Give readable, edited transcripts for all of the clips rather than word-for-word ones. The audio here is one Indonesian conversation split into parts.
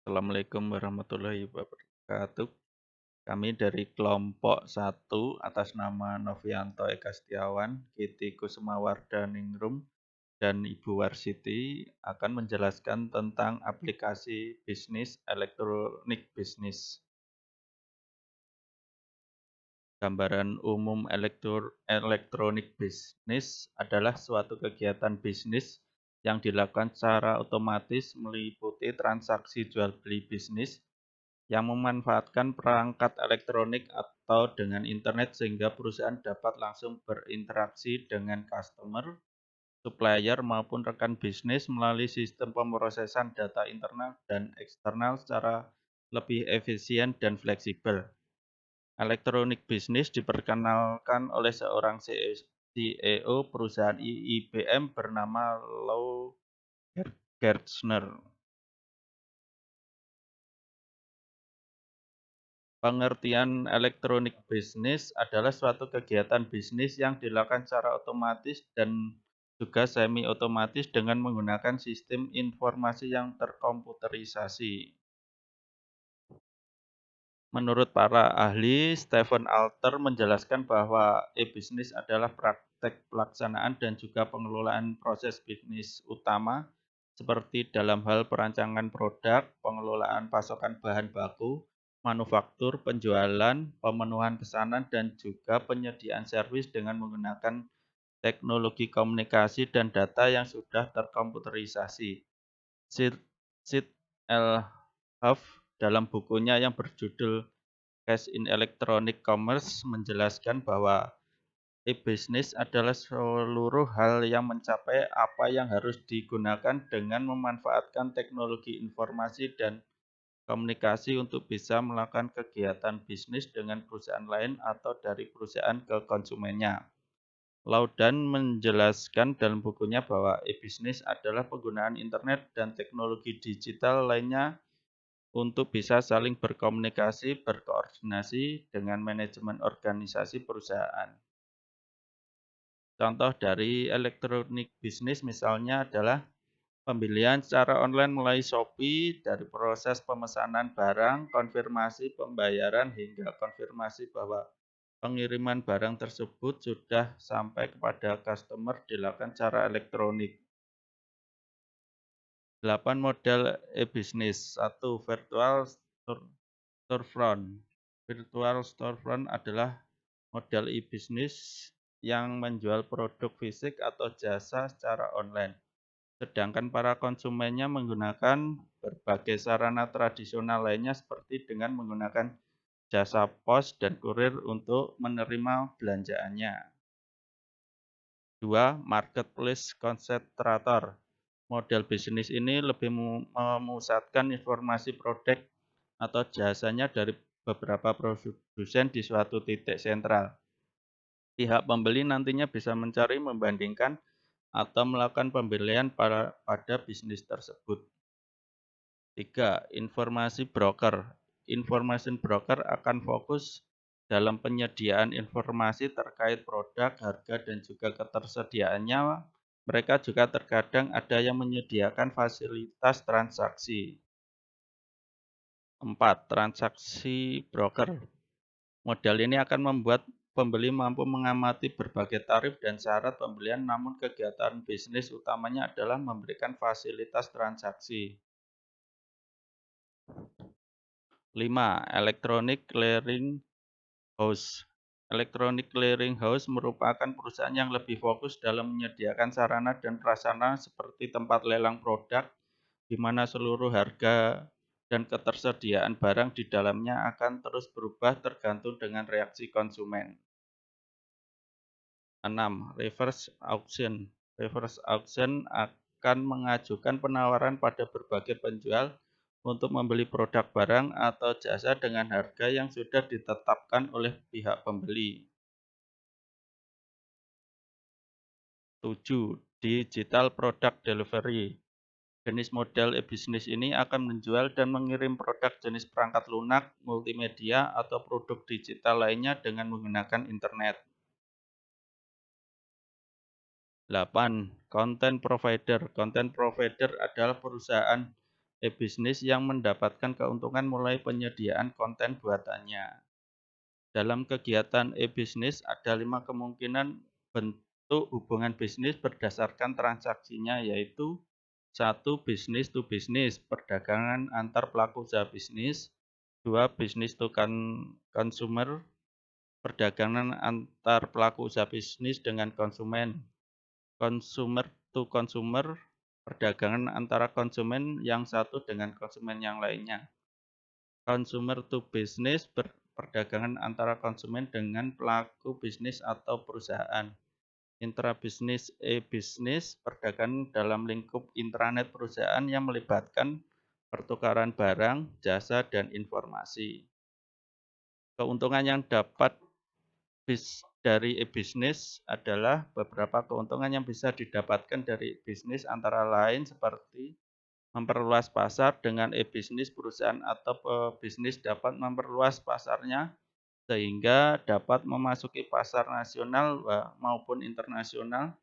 Assalamualaikum warahmatullahi wabarakatuh. Kami dari kelompok 1 atas nama Novianto Eka Setiawan, Kiti Kusumawardhaningrum, dan Ibu Warsiti akan menjelaskan tentang aplikasi bisnis elektronik bisnis. Gambaran umum elektronik bisnis adalah suatu kegiatan bisnis yang dilakukan secara otomatis meliputi transaksi jual beli bisnis yang memanfaatkan perangkat elektronik atau dengan internet sehingga perusahaan dapat langsung berinteraksi dengan customer, supplier, maupun rekan bisnis melalui sistem pemrosesan data internal dan eksternal secara lebih efisien dan fleksibel. Elektronik bisnis diperkenalkan oleh seorang CEO perusahaan IBM bernama Lou Gerstner. Pengertian elektronik bisnis adalah suatu kegiatan bisnis yang dilakukan secara otomatis dan juga semi-otomatis dengan menggunakan sistem informasi yang terkomputerisasi. Menurut para ahli, Stephen Alter menjelaskan bahwa e-bisnis adalah praktek pelaksanaan dan juga pengelolaan proses bisnis utama seperti dalam hal perancangan produk, pengelolaan pasokan bahan baku, manufaktur, penjualan, pemenuhan pesanan, dan juga penyediaan servis dengan menggunakan teknologi komunikasi dan data yang sudah terkomputerisasi. Sid L. Huff dalam bukunya yang berjudul Cash in Electronic Commerce menjelaskan bahwa e-bisnis adalah seluruh hal yang mencapai apa yang harus digunakan dengan memanfaatkan teknologi informasi dan komunikasi untuk bisa melakukan kegiatan bisnis dengan perusahaan lain atau dari perusahaan ke konsumennya. Laudan menjelaskan dalam bukunya bahwa e-bisnis adalah penggunaan internet dan teknologi digital lainnya untuk bisa saling berkomunikasi, berkoordinasi dengan manajemen organisasi perusahaan. Contoh dari elektronik bisnis misalnya adalah pembelian secara online melalui Shopee, dari proses pemesanan barang, konfirmasi pembayaran, hingga konfirmasi bahwa pengiriman barang tersebut sudah sampai kepada customer dilakukan secara elektronik. 8 model e-bisnis. 1. Virtual storefront. Virtual storefront adalah model e-bisnis yang menjual produk fisik atau jasa secara online, sedangkan para konsumennya menggunakan berbagai sarana tradisional lainnya seperti dengan menggunakan jasa pos dan kurir untuk menerima belanjaannya. 2. Marketplace konsentrator. Model bisnis ini lebih memusatkan informasi produk atau jasanya dari beberapa produsen di suatu titik sentral. Pihak pembeli nantinya bisa mencari, membandingkan, atau melakukan pembelian pada bisnis tersebut. 3. Informasi broker. Information broker akan fokus dalam penyediaan informasi terkait produk, harga, dan juga ketersediaannya. Mereka juga terkadang ada yang menyediakan fasilitas transaksi. 4. Transaksi broker. Model ini akan membuat pembeli mampu mengamati berbagai tarif dan syarat pembelian, namun kegiatan bisnis utamanya adalah memberikan fasilitas transaksi. 5. Electronic Clearing House. Electronic Clearing House merupakan perusahaan yang lebih fokus dalam menyediakan sarana dan prasarana seperti tempat lelang produk, di mana seluruh harga dan ketersediaan barang di dalamnya akan terus berubah tergantung dengan reaksi konsumen. 6. Reverse auction. Reverse auction akan mengajukan penawaran pada berbagai penjual untuk membeli produk barang atau jasa dengan harga yang sudah ditetapkan oleh pihak pembeli. 7. Digital Product Delivery. Jenis model e-bisnis ini akan menjual dan mengirim produk jenis perangkat lunak, multimedia, atau produk digital lainnya dengan menggunakan internet. 8. Content Provider. Content provider adalah perusahaan e-bisnis yang mendapatkan keuntungan mulai penyediaan konten buatannya. Dalam kegiatan e-bisnis ada 5 kemungkinan bentuk hubungan bisnis berdasarkan transaksinya, yaitu 1. Bisnis to bisnis, perdagangan antar pelaku usaha bisnis. 2. Bisnis to consumer, perdagangan antar pelaku usaha bisnis dengan konsumen. Consumer to consumer, perdagangan antara konsumen yang satu dengan konsumen yang lainnya. Consumer to business, perdagangan antara konsumen dengan pelaku bisnis atau perusahaan. Intrabisnis e-bisnis, perdagangan dalam lingkup intranet perusahaan yang melibatkan pertukaran barang, jasa, dan informasi. Keuntungan yang dapat dari e-bisnis adalah beberapa keuntungan yang bisa didapatkan dari bisnis antara lain seperti memperluas pasar. Dengan e-bisnis, perusahaan atau pebisnis dapat memperluas pasarnya sehingga dapat memasuki pasar nasional maupun internasional,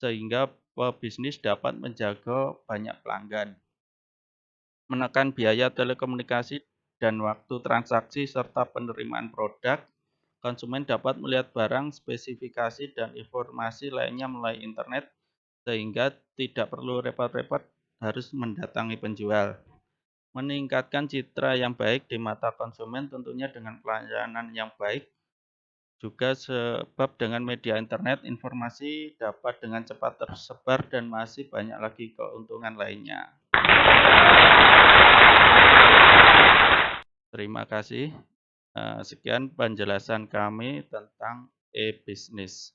sehingga pebisnis dapat menjaga banyak pelanggan. Menekan biaya telekomunikasi dan waktu transaksi serta penerimaan produk. Konsumen dapat melihat barang, spesifikasi, dan informasi lainnya melalui internet, sehingga tidak perlu repot-repot harus mendatangi penjual. Meningkatkan citra yang baik di mata konsumen tentunya dengan pelayanan yang baik. Juga sebab dengan media internet, informasi dapat dengan cepat tersebar dan masih banyak lagi keuntungan lainnya. Terima kasih. Sekian penjelasan kami tentang e-bisnis.